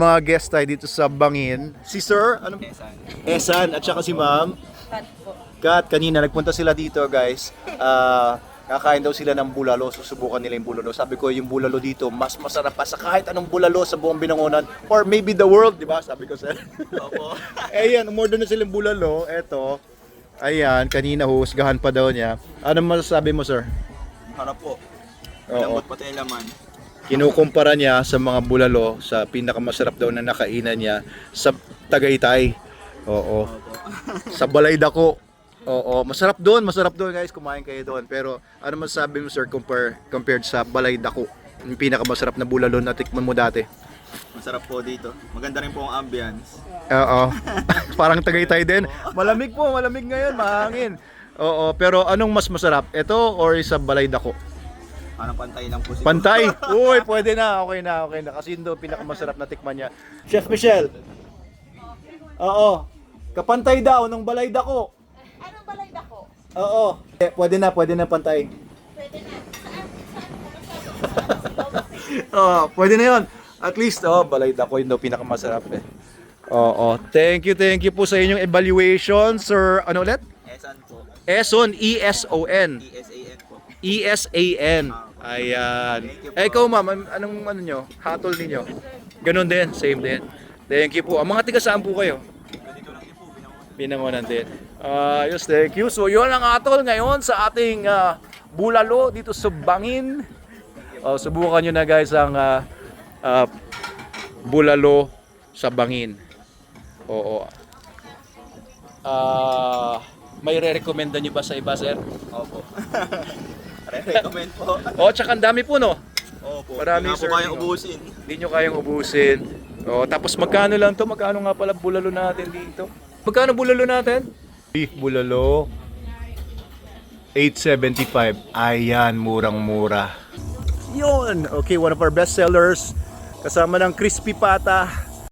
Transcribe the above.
Mga guest tayo dito sa Bangin. Si Sir, ano? Esan at saka si Ma'am. Kat, kanina nagpunta sila dito, guys. Kakain daw sila ng bulalo, susubukan nila yung bulalo. Sabi ko, yung bulalo dito, mas masarap pa sa kahit anong bulalo sa buong Binangonan. Or maybe the world, di ba? Sabi ko, sir. Opo. Ayan, umorder na silang bulalo. Eto. Ayan, kanina husgahan pa daw niya. Ano masasabi mo, sir? Harap po. Oo. Malambot pati yung laman. Kinukumpara niya sa mga bulalo sa pinakamasarap daw na nakainan niya sa Tagaytay. Oo. Opo. Sa Balay Dako. Oo, masarap doon guys, kumain kayo doon. Pero ano masasabi mo sir compared sa Balay Dako? Yung pinakamasarap na bulalo na tikman mo dati. Masarap po dito. Maganda rin po ang ambience. Oo. Parang Tagaytay din. Malamig po, malamig ngayon, mahangin. Oo, pero anong mas masarap? Ito or sa Balay Dako? Parang pantay lang po siguro. Pantay. Uy, pwede na. Okay na, okay na. Kasi yun daw pinakamasarap na tikman niya. Chef Michelle. Oo. Kapantay daw ng Balay Dako. Anong balay dako? Oo. Pwede na pantay. Pwede na. Saan? Oo, pwede na 'yon. At least Balay Dako yun daw pinakamasarap eh. Oo. Thank you po sa inyong evaluation, sir. Ano ulit? Esan po. Eson, E-S-O-N. ESAN po. E-S-A-N. Ayan. Ikaw ma'am, anong ano nyo? Hatol ninyo? Ganon din, same din. Thank you po. Ang mga tiga saan po kayo? Ganito lang din po. Binangonan din. Yes, thank you. So yun ang atol ngayon sa ating bulalo dito sa Bangin. Subukan nyo na guys ang bulalo sa Bangin. Oo. May re-recommenda nyo ba sa iba, sir? Opo. Recommend po. Tsaka ang dami po, no? Opo. Maraming Hindi nga po kayang serving, ubusin. Hindi nyo kayang ubusin. Tapos magkano lang to? Magkano nga pala bulalo natin dito? Magkano bulalo natin? Beef bulalo, 8.75. Ayan, murang-mura. Yun! Okay, one of our best sellers. Kasama ng crispy pata.